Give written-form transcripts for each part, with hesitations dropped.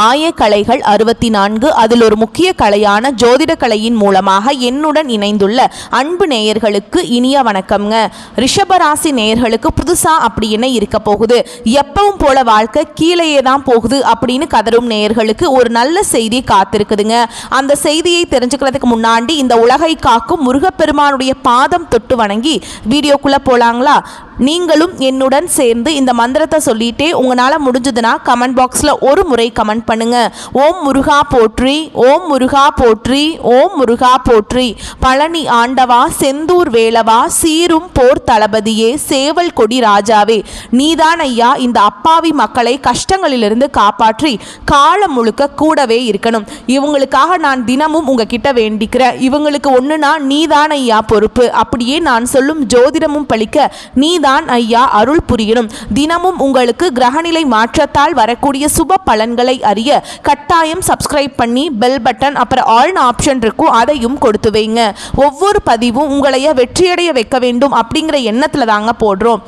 ஆயக்கலைகள் 64 அதில் ஒரு முக்கிய கலையான ஜோதிட கலையின் மூலமாக என்னுடன் இணைந்துள்ள அன்பு நேயர்களுக்கு இனிய வணக்கம்ங்க. ரிஷபராசி நேயர்களுக்கு புதுசா அப்படி என்ன இருக்க போகுது, எப்பவும் போல வாழ்க்கை கீழேயே தான் போகுது அப்படின்னு கதரும் நேயர்களுக்கு ஒரு நல்ல செய்தி காத்திருக்குதுங்க. அந்த செய்தியை தெரிஞ்சுக்கிறதுக்கு முன்னாடி இந்த உலகை காக்கும் முருகப்பெருமானுடைய பாதம் தொட்டு வணங்கி வீடியோக்குள்ள போலாங்களா? நீங்களும் என்னுடன் சேர்ந்து இந்த மந்திரத்தை சொல்லிட்டே உங்களால் முடிஞ்சதுன்னா கமெண்ட் பாக்ஸில் ஒரு முறை கமெண்ட் பண்ணுங்க. ஓம் முருகா போற்றி, ஓம் முருகா போற்றி, ஓம் முருகா போற்றி. பழனி ஆண்டவா, செந்தூர் வேலவா, சீரும் போர் தளபதியே, சேவல் கொடி ராஜாவே, நீதான் ஐயா இந்த அப்பாவி மக்களை கஷ்டங்களிலிருந்து காப்பாற்றி காலம் முழுக்க கூடவே இருக்கணும். இவங்களுக்காக நான் தினமும் உங்ககிட்ட வேண்டிக்கிறேன். இவங்களுக்கு ஒன்றுனா நீதான் ஐயா பொறுப்பு. அப்படியே நான் சொல்லும் ஜோதிடமும் பழிக்க நீ தான் ஐயா அருள் புரியணும். தினமும் உங்களுக்கு கிரகநிலை மாற்றத்தால் வரக்கூடிய சுப பலன்களை அறிய கட்டாயம் சப்ஸ்கிரைப் பண்ணி பெல் பட்டன் அப்புறம் ஆல் ஆப்ஷன் இருக்கும், அதையும் கொடுத்து வைங்க. ஒவ்வொரு பதிவும் உங்களைய வெற்றியடைய வைக்க வேண்டும் அப்படிங்கிற எண்ணத்துல தாங்க போடுறோம்.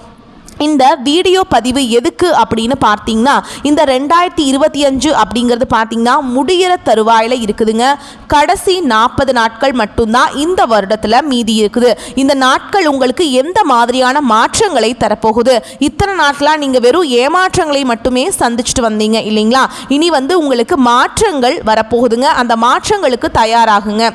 இந்த வீடியோ பதிவு எதுக்கு அப்படின்னு பார்த்தீங்கன்னா, இந்த 2025 அப்படிங்கிறது பார்த்தீங்கன்னா முடிகிற தருவாயில் இருக்குதுங்க. கடைசி 40 நாட்கள் மட்டும்தான் இந்த வருடத்தில் மீதி இருக்குது. இந்த நாட்கள் உங்களுக்கு எந்த மாதிரியான மாற்றங்களை தரப்போகுது? இத்தனை நாட்களாக நீங்கள் வெறும் ஏமாற்றங்களை மட்டுமே சந்திச்சுட்டு வந்தீங்க இல்லைங்களா? இனி உங்களுக்கு மாற்றங்கள் வரப்போகுதுங்க. அந்த மாற்றங்களுக்கு தயாராகுங்க.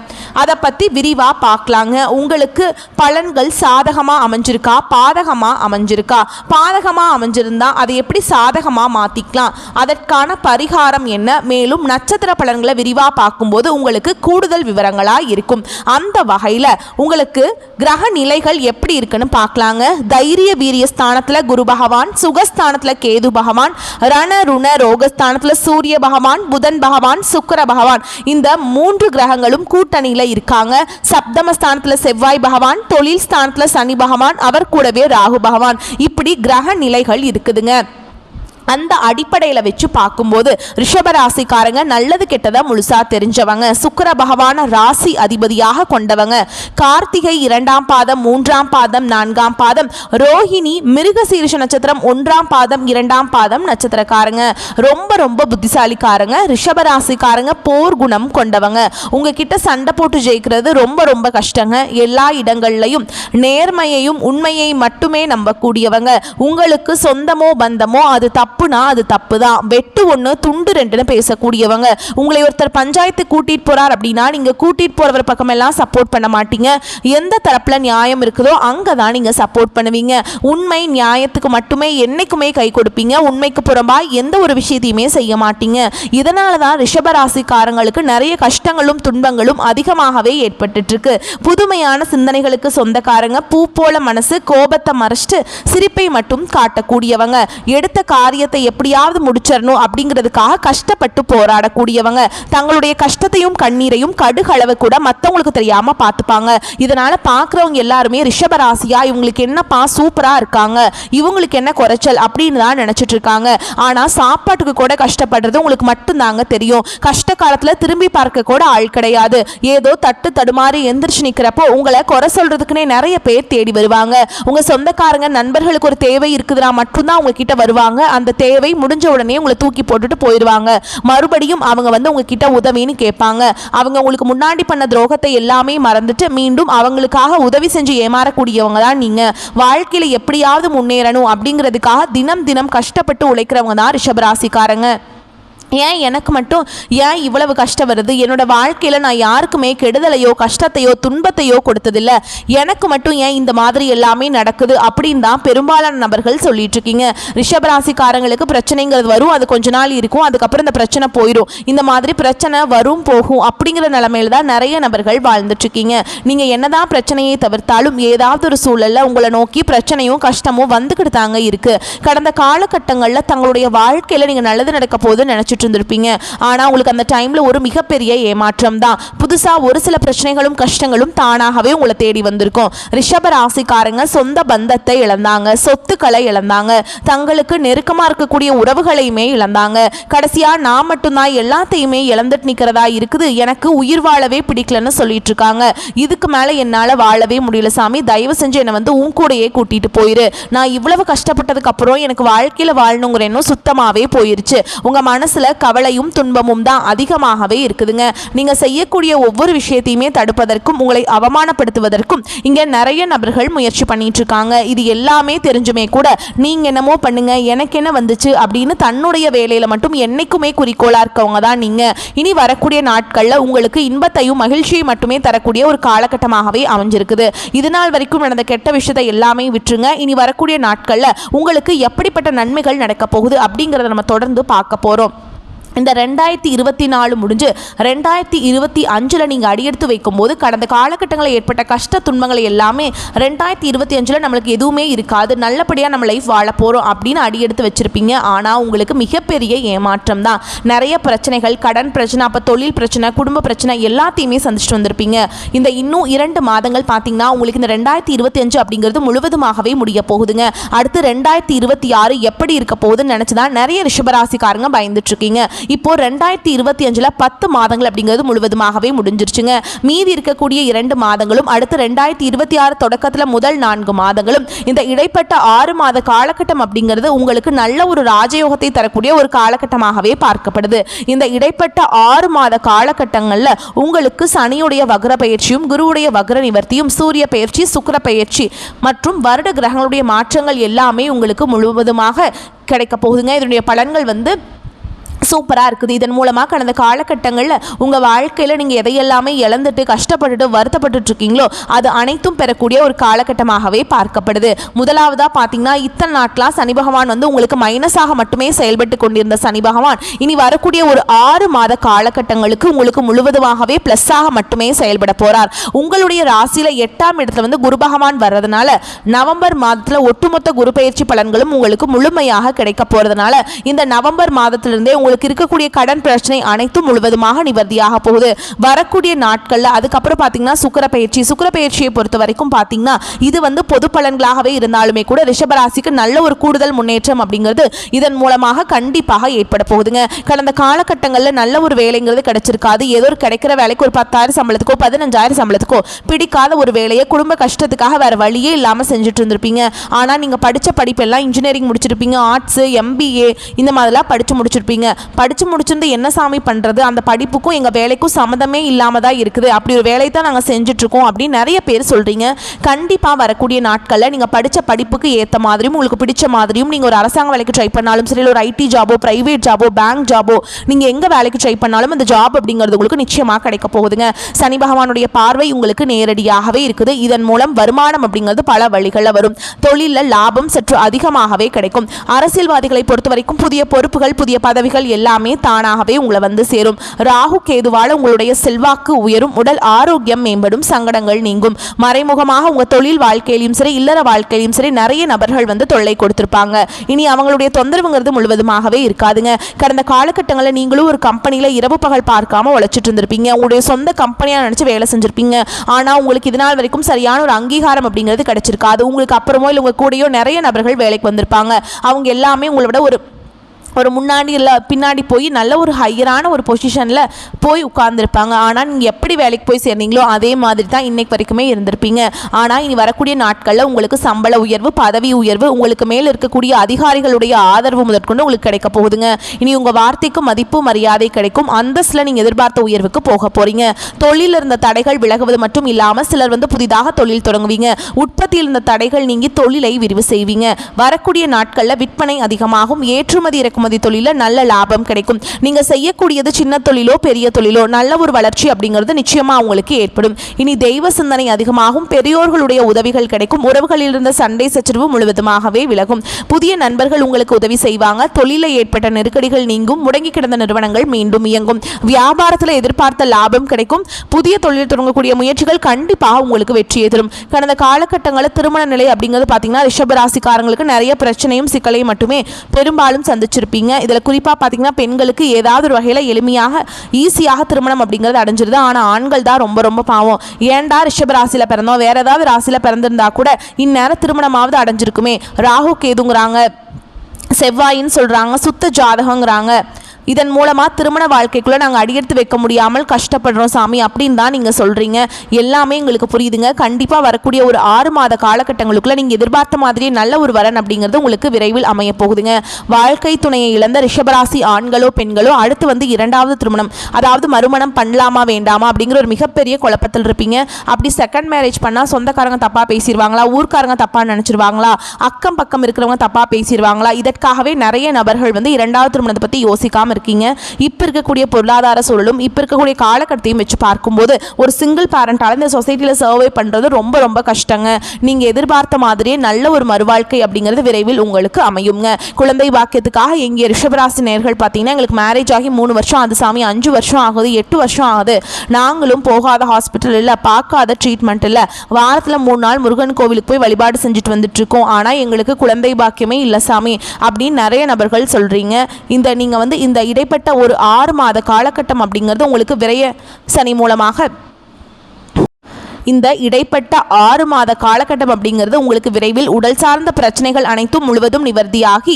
அதை பற்றி விரிவாக பார்க்கலாங்க. உங்களுக்கு பலன்கள் சாதகமாக அமைஞ்சிருக்கா, பாதகமாக அமைஞ்சிருக்கா? பாதகமாக அமைஞ்சிருந்தா அதை எப்படி சாதகமாக மாற்றிக்கலாம், அதற்கான பரிகாரம் என்ன, மேலும் நட்சத்திர பலன்களை விரிவாக பார்க்கும்போது உங்களுக்கு கூடுதல் விவரங்களாக இருக்கும். அந்த வகையில் உங்களுக்கு கிரக நிலைகள் எப்படி இருக்குன்னு பார்க்கலாங்க. தைரிய வீரிய ஸ்தானத்தில் குரு பகவான், சுகஸ்தானத்தில் கேது பகவான், ரண ருண ரோகஸ்தானத்தில் சூரிய பகவான், புதன் பகவான், சுக்கிர பகவான், இந்த 3 கிரகங்களும் கூட்டணியில் இருக்காங்க. சப்தமஸ்தானத்தில் செவ்வாய் பகவான், தொழில் ஸ்தானத்தில் சனி பகவான், அவர் கூடவே ராகு பகவான், இப்படி கிரக நிலைகள் இருக்குதுங்க. அந்த அடிப்படையில் வச்சு பார்க்கும்போது ரிஷபராசிக்காரங்க நல்லது கெட்டதை முழுசா தெரிஞ்சவங்க. சுக்கிர பகவான ராசி அதிபதியாக கொண்டவங்க. கார்த்திகை 2ஆம் பாதம், 3ஆம் பாதம், 4ஆம் பாதம், ரோஹிணி மிருகசீரிஷ நட்சத்திரம் 1ஆம் பாதம், 2ஆம் பாதம் நட்சத்திரக்காரங்க. ரொம்ப ரொம்ப புத்திசாலிக்காரங்க. ரிஷபராசிக்காரங்க போர் குணம் கொண்டவங்க. உங்ககிட்ட சண்டை போட்டு ஜெயிக்கிறது ரொம்ப ரொம்ப கஷ்டங்க. எல்லா இடங்கள்லையும் நேர்மையையும் உண்மையை மட்டுமே நம்பக்கூடியவங்க. உங்களுக்கு சொந்தமோ பந்தமோ அது தப்புனா அது தப்பு தான். வெட்டு ஒன்று துண்டு ரெண்டுன்னு பேசக்கூடியவங்க. உங்களை ஒருத்தர் பஞ்சாயத்து கூட்டிட்டு போறார் அப்படின்னா நீங்க கூட்டிட்டு போறவர் பக்கம் எல்லாம் சப்போர்ட் பண்ண மாட்டீங்க. எந்த தரப்புல நியாயம் இருக்குதோ அங்கதான் நீங்க சப்போர்ட் பண்ணுவீங்க. உண்மை நியாயத்துக்கு மட்டுமே என்னைக்குமே கை கொடுப்பீங்க. உண்மைக்கு புறம்பா எந்த ஒரு விஷயத்தையுமே செய்ய மாட்டீங்க. இதனாலதான் ரிஷபராசிக்காரங்களுக்கு நிறைய கஷ்டங்களும் துன்பங்களும் அதிகமாகவே ஏற்பட்டு இருக்கு. புதுமையான சிந்தனைகளுக்கு சொந்தக்காரங்க. பூ போல மனசு, கோபத்தை மறைச்சிட்டு சிரிப்பை மட்டும் காட்டக்கூடியவங்க. எடுத்த காரியத்தை எப்படியாவது முடிச்சிடணும் அப்படிங்கிறதுக்காக கஷ்டப்பட்டு போராடக்கூடியவங்க. தங்களுடைய கஷ்டத்தையும் கண்ணீரையும் கடுகளவு கூட மற்றவங்களுக்கு தெரியாம பார்த்துப்பாங்க. இதனால பார்க்குறவங்க எல்லாருமே ரிஷபராசியா இவங்களுக்கு என்னப்பா சூப்பரா இருக்காங்க, இவங்களுக்கு என்ன குறைச்சல் அப்படின்னு தான் நினைச்சிட்டு இருக்காங்க. ஆனா சாப்பாட்டுக்கு கூட கஷ்டப்படுறது உங்களுக்கு மட்டும்தாங்க தெரியும். கஷ்ட காலத்துல திரும்பி பார்க்க கூட ஆள் கிடையாது. ஏதோ தட்டு தடுமாறி எந்திரிச்சு நிக்கிறப்போ உங்களை குறை சொல்றதுக்குன்னே நிறைய பேர் தேடி வருவாங்க. உங்க சொந்தக்காரங்க நண்பர்களுக்கு ஒரு தேவை இருக்குதுன்னா மட்டும்தான் உங்ககிட்ட வருவாங்க. அந்த தேவை முடிஞ்ச உடனே உங்களை தூக்கி போட்டுட்டு போயிடுவாங்க. மறுபடியும் அவங்க உங்ககிட்ட உதவின்னு கேட்பாங்க. அவங்க உங்களுக்கு முன்னாடி பண்ண துரோகத்தை எல்லாமே மறந்துட்டு மீண்டும் அவங்களுக்காக உதவி செஞ்சு ஏமாறக்கூடியவங்க தான் நீங்க. வாழ்க்கையில எப்படியாவது முன்னேறணும் அப்படிங்கிறதுக்காக தினம் தினம் கஷ்டப்பட்டு உழைக்கிறவங்க தான் ரிஷபராசிக்காரங்க. ஏன் எனக்கு மட்டும் ஏன் இவ்வளவு கஷ்டம் வருது? என்னோட வாழ்க்கையில் நான் யாருக்குமே கெடுதலையோ கஷ்டத்தையோ துன்பத்தையோ கொடுத்ததில்லை. எனக்கு மட்டும் ஏன் இந்த மாதிரி எல்லாமே நடக்குது அப்படின்னு தான் பெரும்பாலான நபர்கள் சொல்லிட்டு இருக்கீங்க. ரிஷபராசிக்காரங்களுக்கு பிரச்சனைங்கிறது வரும், அது கொஞ்ச நாள் இருக்கும், அதுக்கப்புறம் இந்த பிரச்சனை போயிடும். இந்த மாதிரி பிரச்சனை வரும் போகும் அப்படிங்கிற நிலைமையில தான் நிறைய நபர்கள் வாழ்ந்துட்டு இருக்கீங்க. நீங்க என்னதான் பிரச்சனையை தவிர்த்தாலும் ஏதாவது ஒரு சூழல்ல உங்களை நோக்கி பிரச்சனையும் கஷ்டமும் வந்துக்கிட்டு தாங்க இருக்கு. கடந்த காலகட்டங்களில் தங்களுடைய வாழ்க்கையில நீங்க நல்லது நடக்க போது நினைச்சிட்டு இருந்திருப்பீங்க. ஆனா உங்களுக்கு அந்த டைம்ல ஒரு மிகப்பெரிய ஏமாற்றம் தான். புதுசா ஒரு சில பிரச்சனைகளும் கஷ்டங்களும் தானாகவே உங்களை தேடி வந்திருக்கும். ரிஷப ராசிக்காரங்க சொந்த பந்தத்தை இழந்தாங்க, சொத்துக்களை இழந்தாங்க, தங்களுக்கு நெருக்கமா இருக்கக்கூடிய உறவுகளையுமே இழந்தாங்க. கடைசியா நான் மட்டும்தான் எல்லாத்தையுமே இழந்துட்டு நிக்கிறதா இருக்குது, எனக்கு உயிர் வாழவே பிடிக்கலன்னு சொல்லிட்டு இருக்காங்க. இதுக்கு மேல என்னால வாழவே முடியல சாமி, தயவு செஞ்சு என்னை உன் கூடையே கூட்டிட்டு போயிரு. நான் இவ்வளவு கஷ்டப்பட்டதுக்கு அப்புறம் எனக்கு வாழ்க்கையில வாழணுங்கிற எண்ணம் சுத்தமாவே போயிருச்சு. உங்க மனசுல கவலையும் துன்பமும் தான் அதிகமாகவே இருக்குதுங்க. நீங்க செய்யக்கூடிய ஒவ்வொரு விஷயத்தையுமே தடுப்பதற்கும் உங்களை அவமானப்படுத்துவதற்கும் இங்க நிறைய நபர்கள் முயற்சி பண்ணிட்டு இருக்காங்க. இது எல்லாமே தெரிஞ்சுமே கூட நீங்க என்னமோ பண்ணுங்க, எனக்கு என்ன வந்துச்சு அப்படின்னு தன்னுடைய வேலையில மட்டும் என்னைக்குமே குறிக்கோளா இருக்கவங்க தான் நீங்க. இனி வரக்கூடிய நாட்கள்ல உங்களுக்கு இன்பத்தையும் மகிழ்ச்சியை மட்டுமே தரக்கூடிய ஒரு காலகட்டமாகவே அமைஞ்சிருக்குது. இது நாள் வரைக்கும் நடந்த கெட்ட விஷயத்தை எல்லாமே விட்டுருங்க. இனி வரக்கூடிய நாட்கள்ல உங்களுக்கு எப்படிப்பட்ட நன்மைகள் நடக்க போகுது அப்படிங்கறத நம்ம தொடர்ந்து பார்க்க போறோம். இந்த 2024 முடிஞ்சு 2025 நீங்கள் அடியெடுத்து வைக்கும்போது கடந்த காலகட்டங்களில் ஏற்பட்ட கஷ்ட துன்பங்களை எல்லாமே 2025 நம்மளுக்கு எதுவுமே இருக்காது, நல்லபடியாக நம்ம லைஃப் வாழ போகிறோம் அப்படின்னு அடியெடுத்து வச்சுருப்பீங்க. ஆனால் உங்களுக்கு மிகப்பெரிய ஏமாற்றம் தான். நிறைய பிரச்சனைகள், கடன் பிரச்சனை, அப்போ தொழில் பிரச்சனை, குடும்ப பிரச்சனை எல்லாத்தையுமே சந்திச்சுட்டு வந்திருப்பீங்க. இந்த இன்னும் 2 மாதங்கள் பார்த்தீங்கன்னா உங்களுக்கு இந்த 2025 அப்படிங்கிறது முழுவதுமாகவே முடிய போகுதுங்க. அடுத்து 2026 எப்படி இருக்க போகுதுன்னு நினச்சிதான் நிறைய ரிஷபராசிக்காரங்க பயந்துட்டு இருக்கீங்க. இப்போ 2025 10 மாதங்கள் அப்படிங்கிறது முழுவதுமாகவே முடிஞ்சிருச்சுங்க. மீதி இருக்கக்கூடிய 2 மாதங்களும் அடுத்து 2026 தொடக்கத்தில் முதல் 4 மாதங்களும் இந்த இடைப்பட்ட 6 மாத காலகட்டம் அப்படிங்கிறது உங்களுக்கு நல்ல ஒரு ராஜயோகத்தை தரக்கூடிய ஒரு காலகட்டமாகவே பார்க்கப்படுது. இந்த இடைப்பட்ட 6 மாத காலகட்டங்களில் உங்களுக்கு சனியுடைய வக்ர பயிற்சியும் குருவுடைய வக்ர நிவர்த்தியும் சூரிய பயிற்சி சுக்கிர பயிற்சி மற்றும் வருட கிரகங்களுடைய மாற்றங்கள் எல்லாமே உங்களுக்கு முழுவதுமாக கிடைக்க போகுதுங்க. இதனுடைய பலன்கள் சூப்பராக இருக்குது. இதன் மூலமாக கடந்த காலகட்டங்களில் உங்கள் வாழ்க்கையில் நீங்கள் எதையெல்லாமே இழந்துட்டு கஷ்டப்பட்டுட்டு வருத்தப்பட்டு இருக்கீங்களோ அது அனைத்தும் பெறக்கூடிய ஒரு காலகட்டமாகவே பார்க்கப்படுது. முதலாவதாக பார்த்தீங்கன்னா இத்தனை நாட்களாக சனி பகவான் உங்களுக்கு மைனஸாக மட்டுமே செயல்பட்டு கொண்டிருந்த சனி பகவான் இனி வரக்கூடிய ஒரு 6 மாத காலகட்டங்களுக்கு உங்களுக்கு முழுவதுமாகவே ப்ளஸ்ஸாக மட்டுமே செயல்பட போகிறார். உங்களுடைய ராசியில் 8ஆம் இடத்துல குரு பகவான் வர்றதுனால நவம்பர் மாதத்தில் ஒட்டுமொத்த குரு பயிற்சி பலன்களும் உங்களுக்கு முழுமையாக கிடைக்க போகிறதுனால இந்த நவம்பர் மாதத்திலிருந்தே உங்களுக்கு இருக்கக்கூடிய கடன் பிரச்சனை அனைத்தும் முழுவதுமாக நிவர்த்தியாக போகுது. வரக்கூடிய நாட்கள்ல அதுக்கப்புறம் பாத்தீங்கன்னா சுக்கிர பயிற்சியை பொறுத்த வரைக்கும் பாத்தீங்கன்னா இது பொது பலன்களாகவே இருந்தாலுமே கூட ரிஷபராசிக்கு நல்ல ஒரு கூடுதல் முன்னேற்றம் அப்படிங்கிறது இதன் மூலமாக கண்டிப்பாக ஏற்பட போகுதுங்க. கடந்த காலகட்டங்களில் நல்ல ஒரு வேலைங்கிறது கிடைச்சிருக்காது. ஏதோ ஒரு கிடைக்கிற வேலைக்கு ஒரு 10,000 சம்பளத்துக்கோ 15,000 சம்பளத்துக்கோ பிடிக்காத ஒரு வேலையை குடும்ப கஷ்டத்துக்காக வேற வழியே இல்லாம செஞ்சுட்டு இருந்திருப்பீங்க. ஆனா நீங்க படிச்ச படிப்பெல்லாம் இன்ஜினியரிங் முடிச்சிருப்பீங்க, ஆர்ட்ஸ், MBA இந்த மாதிரிலாம் படிச்சு முடிச்சிருப்பீங்க. படிச்சு முடிச்சிருந்து என்ன சாமி பண்றது, அந்த படிப்புக்கும் எங்க வேலைக்கும் சம்மந்தமே இல்லாம தான் இருக்குது, அப்படி ஒரு வேலையை தான் நாங்கள் செஞ்சுட்டு இருக்கோம் அப்படின்னு நிறைய பேர் சொல்றீங்க. கண்டிப்பா வரக்கூடிய நாட்களில் நீங்க படிச்ச படிப்புக்கு ஏற்ற மாதிரியும் உங்களுக்கு பிடிச்ச மாதிரியும் நீங்க ஒரு அரசாங்க வேலைக்கு ட்ரை பண்ணாலும் சரி, ஒரு IT ஜாபோ, பிரைவேட் ஜாபோ, பேங்க் ஜாபோ, நீங்க எங்க வேலைக்கு ட்ரை பண்ணாலும் அந்த ஜாப் அப்படிங்கிறது உங்களுக்கு நிச்சயமாக கிடைக்க போகுதுங்க. சனி பகவானுடைய பார்வை உங்களுக்கு நேரடியாகவே இருக்குது. இதன் மூலம் வருமானம் அப்படிங்கிறது பல வழிகளில் வரும். தொழிலில் லாபம் சற்று அதிகமாகவே கிடைக்கும். அரசியல்வாதிகளை பொறுத்த வரைக்கும் புதிய பொறுப்புகள், புதிய பதவிகள் எல்லாமே தானாகவே உங்களை சேரும். ராகு கேதுவால உங்களுடைய செல்வாக்கு உயரும், உடல் ஆரோக்கியம் மேம்படும், சங்கடங்கள் நீங்கும். மறைமுகமாக உங்க தொழில் வாழ்க்கையிலும் சரி, இல்லற வாழ்க்கையிலும் சரி நிறைய நபர்கள் தொல்லை கொடுத்திருப்பாங்க. இனி அவங்களுடைய தொந்தரவுங்கிறது முழுவதுமாகவே இருக்காதுங்க. கடந்த காலகட்டங்களில் நீங்களும் ஒரு கம்பெனியில இரவு பகல் பார்க்காம உழைச்சிட்டு இருந்திருப்பீங்க. உங்களுடைய சொந்த கம்பெனியா நினைச்சு வேலை செஞ்சிருப்பீங்க. ஆனா உங்களுக்கு இது நாள் வரைக்கும் சரியான ஒரு அங்கீகாரம் அப்படிங்கிறது கிடைச்சிருக்காது. உங்களுக்கு அப்புறமோ இல்லை உங்க கூடயோ நிறைய நபர்கள் வேலைக்கு வந்திருப்பாங்க. அவங்க எல்லாமே உங்களோட ஒரு முன்னாடி இல்லை பின்னாடி போய் நல்ல ஒரு ஹையரான ஒரு பொசிஷனில் போய் உட்கார்ந்துருப்பாங்க. ஆனால் நீங்கள் எப்படி வேலைக்கு போய் சேர்ந்தீங்களோ அதே மாதிரி தான் இன்னைக்கு வரைக்குமே இருந்திருப்பீங்க. ஆனால் இனி வரக்கூடிய நாட்களில் உங்களுக்கு சம்பள உயர்வு, பதவி உயர்வு, உங்களுக்கு மேலே இருக்கக்கூடிய அதிகாரிகளுடைய ஆதரவு முதற்கொண்டு உங்களுக்கு கிடைக்க போகுதுங்க. இனி உங்கள் வார்த்தைக்கு மதிப்பு மரியாதை கிடைக்கும். அந்தஸ்தில் நீங்கள் எதிர்பார்த்த உயர்வுக்கு போக போகிறீங்க. தொழிலில் இருந்த தடைகள் விலகுவது மட்டும் இல்லாமல் சிலர் புதிதாக தொழில் தொடங்குவீங்க. உற்பத்தியில் இருந்த தடைகள் நீங்கி தொழிலை விரிவு செய்வீங்க. வரக்கூடிய நாட்களில் விற்பனை அதிகமாகும். ஏற்றுமதி இறக்குமதி தொழில நல்ல லாபம் கிடைக்கும். நீங்க செய்யக்கூடியது சின்ன தொழிலோ பெரிய தொழிலோ நல்ல ஒரு வளர்ச்சி அப்படிங்கிறது நிச்சயமா உங்களுக்கு ஏற்படும். இனி தெய்வ சிந்தனை அதிகமாகும். பெரியோர்களுடைய உதவிகள் கிடைக்கும். உறவுகளில் இருந்த சண்டை சச்சரவு முழுவதுமாகவே விலகும். புதிய நண்பர்கள் உங்களுக்கு உதவி செய்வாங்க. தொழிலில் ஏற்பட்ட நெருக்கடிகள் நீங்கும். முடங்கி கிடந்த நிறுவனங்கள் மீண்டும் இயங்கும். வியாபாரத்தில் எதிர்பார்த்த லாபம் கிடைக்கும். புதிய தொழில் தொடங்கக்கூடிய முயற்சிகள் கண்டிப்பாக உங்களுக்கு வெற்றியை தரும். கடந்த காலகட்டங்களில் திருமண நிலை அப்படிங்கிறது பார்த்தீங்கன்னா ரிஷபராசிக்காரங்களுக்கு நிறைய பிரச்சனையும் சிக்கலையும் மட்டுமே பெரும்பாலும் சந்திச்சிருப்பீங்க. இதில் குறிப்பாக பார்த்தீங்கன்னா பெண்களுக்கு ஏதாவது ஒரு வகையில் எளிமையாக ஈஸியாக திருமணம் அப்படிங்கிறது அடைஞ்சிருது. ஆனால் ஆண்கள் தான் ரொம்ப ரொம்ப பாவம். ஏன்டா ரிஷப ராசியில் பிறந்தோம், வேற ஏதாவது ராசியில் பிறந்திருந்தா கூட இந்நேரம் திருமணமாவது அடைஞ்சிருக்குமே. ராகு கேதுங்கிறாங்க, செவ்வாயின்னு சொல்கிறாங்க, சுத்த ஜாதகங்கிறாங்க, இதன் மூலமாக திருமண வாழ்க்கைக்குள்ளே நாங்கள் அடியெடுத்து வைக்க முடியாமல் கஷ்டப்படுறோம் சாமி அப்படின்னு தான் நீங்கள் சொல்கிறீங்க. எல்லாமே எங்களுக்கு புரியுதுங்க. கண்டிப்பாக வரக்கூடிய ஒரு 6 மாத காலகட்டங்களுக்குள்ளே நீங்கள் எதிர்பார்த்த மாதிரியே நல்ல ஒரு வரன் அப்படிங்கிறது உங்களுக்கு விரைவில் அமைய போகுதுங்க. வாழ்க்கை துணையை இழந்த ரிஷபராசி ஆண்களோ பெண்களோ அடுத்து வந்து 2வது திருமணம், அதாவது மறுமணம் பண்ணலாமா வேண்டாமா அப்படிங்கிற ஒரு மிகப்பெரிய குழப்பத்தில் இருப்பீங்க. அப்படி செகண்ட் மேரேஜ் பண்ணால் சொந்தக்காரங்க தப்பாக பேசிடுவாங்களா, ஊர்க்காரங்க தப்பாக நினச்சிருவாங்களா, அக்கம் பக்கம் இருக்கிறவங்க தப்பாக பேசிடுவாங்களா, இதற்காகவே நிறைய நபர்கள் வந்து 2வது திருமணத்தை பற்றி யோசிக்காமல் இருக்கீங்க. இப்போ இருக்கக்கூடிய பொருளாதார சூழலும் இப்போ இருக்கக்கூடிய காலகட்டத்தையும் வச்சு பார்க்கும்போது ஒரு சிங்கிள் பேரண்டால் இந்த சொசைட்டியில் சர்வை பண்ணுறது ரொம்ப ரொம்ப கஷ்டங்க. நீங்கள் எதிர்பார்த்த மாதிரியே நல்ல ஒரு மறுவாழ்க்கை அப்படிங்கிறது விரைவில் உங்களுக்கு அமையுங்க. குழந்தை பாக்கியத்துக்காக எங்கே ரிஷபராசி நேயர்கள் பார்த்தீங்கன்னா எங்களுக்கு மேரேஜ் ஆகி 3 வருஷம் ஆகுது சாமி, 5 வருஷம் ஆகுது, 8 வருஷம் ஆகுது, நாங்களும் போகாத ஹாஸ்பிட்டல் இல்லை, பார்க்காத ட்ரீட்மெண்ட் இல்லை, வாரத்தில் 3 நாள் முருகன் கோவிலுக்கு போய் வழிபாடு செஞ்சுட்டு வந்துட்டு இருக்கோம், ஆனால் எங்களுக்கு குழந்தை பாக்கியமே இல்லை சாமி அப்படின்னு நிறைய நபர்கள் சொல்கிறீங்க. நீங்கள் வந்து இந்த இடைப்பட்ட ஒரு 6 மாத காலகட்டம் அப்படிங்கிறது உங்களுக்கு விரைய சனி மூலமாக இந்த இடைப்பட்ட 6 மாத காலகட்டம் அப்படிங்கிறது உங்களுக்கு விரைவில் உடல் சார்ந்த பிரச்சனைகள் அனைத்தும் முழுவதும் நிவர்த்தியாகி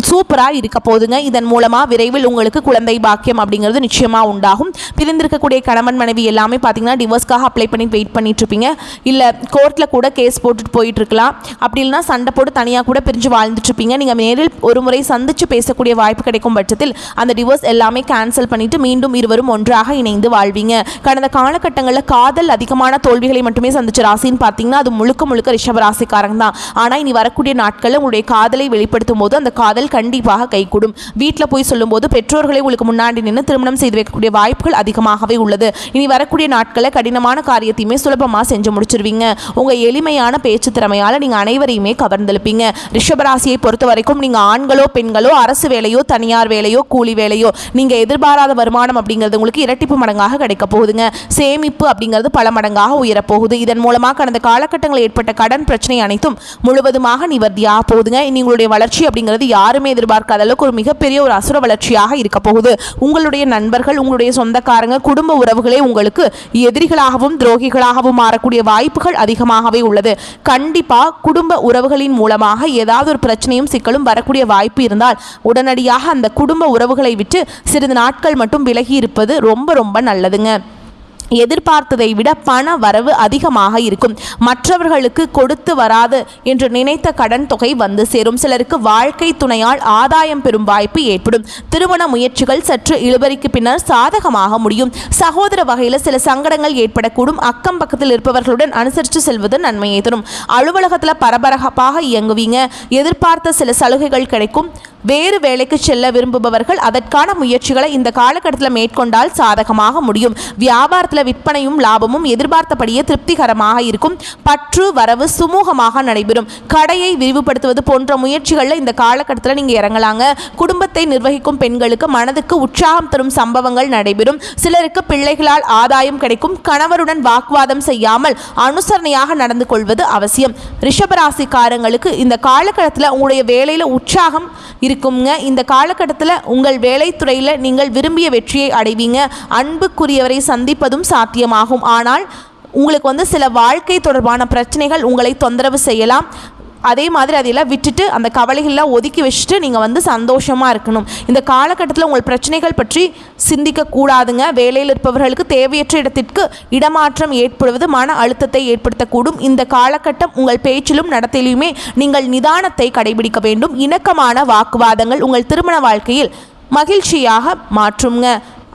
சூப்பராக இருக்க போதுங்க. இதன் மூலமாக விரைவில் உங்களுக்கு குழந்தை பாக்கியம் அப்படிங்கிறது நிச்சயமாக உண்டாகும். பிரிந்திருக்கக்கூடிய கணவன் மனைவி எல்லாமே பார்த்தீங்கன்னா டிவோர்ஸ்க்காக அப்ளை பண்ணி வெயிட் பண்ணிட்டு இருப்பீங்க. இல்லை கோர்ட்டில் கூட கேஸ் போட்டுட்டு போயிட்டு இருக்கலாம். அப்படி இல்லைனா சண்டை போட்டு தனியாக கூட பிரிஞ்சு வாழ்ந்துட்டு இருப்பீங்க. நீங்கள் நேரில் ஒரு முறை சந்தித்து பேசக்கூடிய வாய்ப்பு கிடைக்கும் பட்சத்தில் அந்த டிவோர்ஸ் எல்லாமே கேன்சல் பண்ணிவிட்டு மீண்டும் இருவரும் ஒன்றாக இணைந்து வாழ்வீங்க. கடந்த காலகட்டங்களில் காதல் அதிகமான தோல்விகளை மட்டுமே சந்திச்ச ராசின்னு பார்த்தீங்கன்னா அது முழுக்க முழுக்க ரிஷப ராசிக்காரங்க தான். ஆனால் இனி வரக்கூடிய நாட்களில் உங்களுடைய காதலை வெளிப்படுத்தும் போது அந்த காதல் கண்டிப்பாக கைகூடும். வீட்டில் போய் சொல்லும்போது பெற்றோர்களை உங்களுக்கு முன்னாடி நின்று திருமணம் செய்து வைக்கக்கூடிய வாய்ப்புகள் அதிகமாகவே உள்ளது. இனி வரக்கூடிய நாட்களில் கடினமான காரியத்தையுமே சுலபமாக செஞ்சு முடிச்சிருவீங்க. உங்கள் எளிமையான பேச்சு திறமையால் நீங்கள் அனைவரையுமே கவர்ந்தெழுப்பீங்க. ரிஷபராசியை பொறுத்த வரைக்கும் நீங்கள் ஆண்களோ பெண்களோ அரசு வேலையோ தனியார் வேலையோ கூலி வேலையோ நீங்கள் எதிர்பாராத வருமானம் அப்படிங்கிறது உங்களுக்கு இரட்டிப்பு மடங்காக கிடைக்க போகுதுங்க. சேமிப்பு அப்படிங்கிறது பல மடங்காக உயரப்போகுது. இதன் மூலமாக கடந்த காலகட்டங்களில் ஏற்பட்ட கடன் பிரச்சனை அனைத்தும் முழுவதுமாக நிவர்த்தியாக போகுதுங்க. இனி உங்களுடைய வளர்ச்சி அப்படிங்கிறது யாருமே எதிர்பார்க்காத அளவுக்கு ஒரு மிகப்பெரிய ஒரு அசுர வளர்ச்சியாக இருக்க போகுது. உங்களுடைய நண்பர்கள், உங்களுடைய சொந்தக்காரங்க, குடும்ப உறவுகளே உங்களுக்கு எதிரிகளாகவும் துரோகிகளாகவும் மாறக்கூடிய வாய்ப்புகள் அதிகமாகவே உள்ளது. கண்டிப்பா குடும்ப உறவுகளின் மூலமாக ஏதாவது ஒரு பிரச்சனையும் சிக்கலும் வரக்கூடிய வாய்ப்பு இருந்தால் உடனடியாக அந்த குடும்ப உறவுகளை விட்டு சிறிது நாட்கள் மட்டும் விலகி இருப்பது ரொம்ப ரொம்ப நல்லதுங்க. எதிர்பார்த்ததை விட பண வரவு அதிகமாக இருக்கும். மற்றவர்களுக்கு கொடுத்து வராது என்று நினைத்த கடன் தொகை வந்து சேரும். சிலருக்கு வாழ்க்கை துணையால் ஆதாயம் பெறும் வாய்ப்பு ஏற்படும். திருமண முயற்சிகள் சற்று இழுபறிக்கு பின்னர் சாதகமாக முடியும். சகோதர வகையில் சில சங்கடங்கள் ஏற்படக்கூடும். அக்கம் பக்கத்தில் இருப்பவர்களுடன் அனுசரித்து செல்வது நன்மையை தரும். அலுவலகத்தில் பரபரப்பாக இயங்குவீங்க. எதிர்பார்த்த சில சலுகைகள் கிடைக்கும். வேறு வேலைக்கு செல்ல விரும்புபவர்கள் அதற்கான முயற்சிகளை இந்த காலகட்டத்தில் மேற்கொண்டால் சாதகமாக முடியும். வியாபாரத்தில் விற்பனையும் லாபமும் எதிர்பார்த்தபடியே திருப்திகரமாக இருக்கும். பற்று வரவு சுமூகமாக நடைபெறும். கடையை விரிவுபடுத்துவது போன்ற முயற்சிகளில் இந்த காலகட்டத்தில் நீங்கள் இறங்கலாங்க. குடும்பத்தை நிர்வகிக்கும் பெண்களுக்கு மனதுக்கு உற்சாகம் தரும் சம்பவங்கள் நடைபெறும். சிலருக்கு பிள்ளைகளால் ஆதாயம் கிடைக்கும். கணவருடன் வாக்குவாதம் செய்யாமல் அனுசரணையாக நடந்து கொள்வது அவசியம். ரிஷபராசிக்காரங்களுக்கு இந்த காலகட்டத்தில் உங்களுடைய வேலையில் உற்சாகம் இருக்குங்க. இந்த காலகட்டத்தில் உங்கள் வேலைத்துறையில் நீங்கள் விரும்பிய வெற்றியை அடைவீங்க. அன்புக்குரியவரை சந்திப்பதும் சாத்தியமாகும். ஆனால் உங்களுக்கு சில வாழ்க்கை தொடர்பான பிரச்சனைகள் உங்களை தொந்தரவு செய்யலாம். அதே மாதிரி அதையெல்லாம் விட்டுட்டு அந்த கவலைகள்லாம் ஒதுக்கி வச்சுட்டு நீங்கள் சந்தோஷமாக இருக்கணும். இந்த காலகட்டத்தில் உங்கள் பிரச்சனைகள் பற்றி சிந்திக்கக்கூடாதுங்க. வேலையில் இருப்பவர்களுக்கு தேவையற்ற இடத்திற்கு இடமாற்றம் ஏற்படுவது மன அழுத்தத்தை ஏற்படுத்தக்கூடும். இந்த காலகட்டம் உங்கள் பேச்சிலும் நடத்தையிலுமே நீங்கள் நிதானத்தை கடைபிடிக்க வேண்டும். இணக்கமான வாக்குவாதங்கள் உங்கள் திருமண வாழ்க்கையில் மகிழ்ச்சியாக மாற்றுங்க.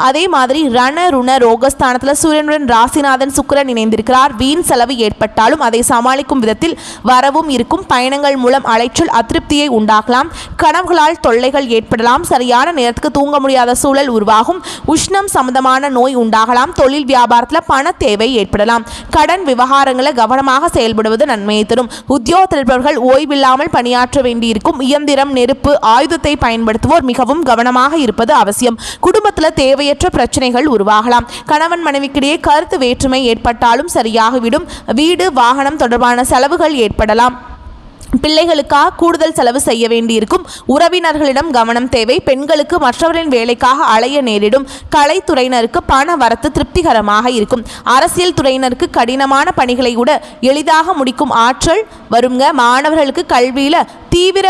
அதே மாதிரி ரண ருண ரோகஸ்தானத்தில் சூரியனுடன் ராசிநாதன் சுக்கிரன் இணைந்திருக்கிறார். வீண் செலவு ஏற்பட்டாலும் அதை சமாளிக்கும் விதத்தில் வரவும் இருக்கும். பயணங்கள் மூலம் அலைச்சல் அதிருப்தியை உண்டாகலாம். கனவுகளால் தொல்லைகள் ஏற்படலாம். சரியான நேரத்துக்கு தூங்க முடியாத சூழல் உருவாகும். உஷ்ணம் சம்பந்தமான நோய் உண்டாகலாம். தொழில் வியாபாரத்தில் பண தேவை ஏற்படலாம். கடன் விவகாரங்களை கவனமாக செயல்படுவது நன்மையை தரும். உத்தியோகத்தில் இருப்பவர்கள் ஓய்வில்லாமல் பணியாற்ற வேண்டியிருக்கும். இயந்திரம், நெருப்பு, ஆயுதத்தை பயன்படுத்துவோர் மிகவும் கவனமாக இருப்பது அவசியம். குடும்பத்தில் தேவையற்ற பிரச்சனைகள் உருவாகலாம். கணவன் மனைவிக்கிடையே கருத்து வேற்றுமை ஏற்பட்டாலும் சரியாகிவிடும். வீடு வாகனம் தொடர்பான செலவுகள் ஏற்படலாம். பிள்ளைகளுக்காக கூடுதல் செலவு செய்ய வேண்டியிருக்கும். உறவினர்களிடம் கவனம் தேவை. பெண்களுக்கு மற்றவரின் வேலைக்காக அலைய நேரிடும். கலைத்துறையினருக்கு பண வரத்து திருப்திகரமாக இருக்கும். அரசியல் துறையினருக்கு கடினமான பணிகளை கூட எளிதாக முடிக்கும் ஆற்றல் வருங்க. மாணவர்களுக்கு கல்வியில் தீவிர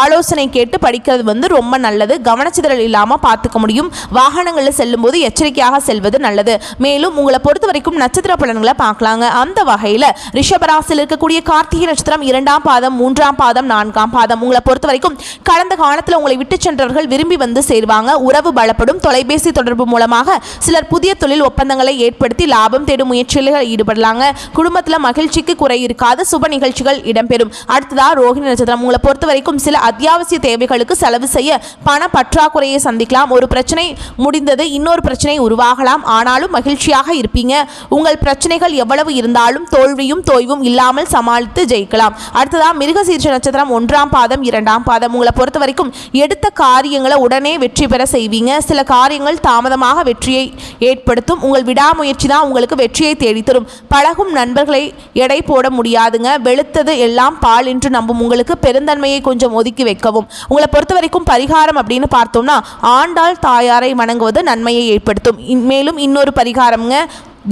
ஆலோசனை கேட்டு படிக்கிறது வந்து ரொம்ப நல்லது. கவனச்சிதறல் இல்லாமல் பார்த்துக்க முடியும். வாகனங்களில் செல்லும்போது எச்சரிக்கையாக செல்வது நல்லது. மேலும் உங்களை பொறுத்த வரைக்கும் நட்சத்திர பலன்களை பார்க்கலாங்க. அந்த வகையில் ரிஷபராசியில் இருக்கக்கூடிய கார்த்திகை நட்சத்திரம் 2ஆம் பாதம், 3ஆம் பாதம், 4ஆம் பாதம். உங்களை பொறுத்த வரைக்கும் கடந்த காலத்தில் உங்களை விட்டு சென்றவர்கள் விரும்பி வந்து சேருவாங்க. உறவு பலப்படும். தொலைபேசி தொடர்பு மூலமாக சிலர் புதிய தொழில் ஒப்பந்தங்களை ஏற்படுத்தி லாபம் தேடும் முயற்சிகளில் ஈடுபடலாங்க. குடும்பத்தில் மகிழ்ச்சிக்கு குறை இருக்காது. சுப நிகழ்ச்சிகள் இடம்பெறும். அடுத்ததாக ரோகிணி நட்சத்திரம். உங்களை பொறுத்த வரைக்கும் சில அத்தியாவசிய தேவைகளுக்கு செலவு செய்ய பண பற்றாக்குறையை சந்திக்கலாம். ஒரு பிரச்சனை முடிந்தது, இன்னொரு பிரச்சனை உருவாகலாம். ஆனாலும் மகிழ்ச்சியாக இருப்பீங்க. உங்கள் பிரச்சனைகள் எவ்வளவு இருந்தாலும் தோல்வியும் தோய்வும் இல்லாமல் சமாளித்து ஜெயிக்கலாம். அடுத்ததாக மிருகசீரிஷ நட்சத்திரம் 1ஆம் பாதம், 2ஆம் பாதம். உங்களை பொறுத்த வரைக்கும் எடுத்த காரியங்களை உடனே வெற்றி பெற செய்வீங்க. சில காரியங்கள் தாமதமாக வெற்றியை ஏற்படுத்தும். உங்கள் விடாமுயற்சி தான் உங்களுக்கு வெற்றியை தேடித்தரும். பழகும் நண்பர்களை எடை போட முடியாதுங்க. வெளுத்தது எல்லாம் பால் என்று நம்பும் உங்களுக்கு பெருந்தன்மையை கொஞ்சம் ஒதுக்கி வைக்கவும். உங்களை பொறுத்த வரைக்கும் பரிகாரம் அப்படின்னு பார்த்தோம்னா ஆண்டாள் தாயாரை வணங்குவது நன்மையை ஏற்படுத்தும். மேலும் இன்னொரு பரிகாரம்ங்க,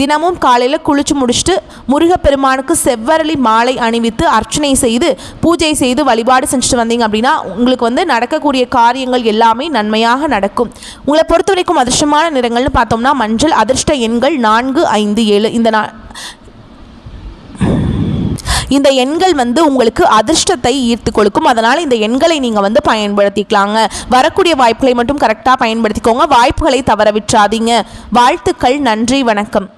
தினமும் காலையில் குளிச்சு முடிச்சுட்டு முருகப்பெருமானுக்கு செவ்வரளி மாலை அணிவித்து அர்ச்சனை செய்து பூஜை செய்து வழிபாடு செஞ்சுட்டு வந்தீங்க அப்படின்னா உங்களுக்கு வந்து நடக்கக்கூடிய காரியங்கள் எல்லாமே நன்மையாக நடக்கும். உங்களை பொறுத்த வரைக்கும் அதிர்ஷ்டமான நிறங்கள்னு பார்த்தோம்னா மஞ்சள். அதிர்ஷ்ட எண்கள் 4, 5, 7. இந்த எண்கள் வந்து உங்களுக்கு அதிர்ஷ்டத்தை ஈர்த்து கொடுக்கும். அதனால் இந்த எண்களை நீங்கள் வந்து பயன்படுத்திக்கலாங்க. வரக்கூடிய வாய்ப்புகளை மட்டும் கரெக்டாக பயன்படுத்திக்கோங்க. வாய்ப்புகளை தவற விட்டுறாதீங்க. வாழ்த்துக்கள். நன்றி. வணக்கம்.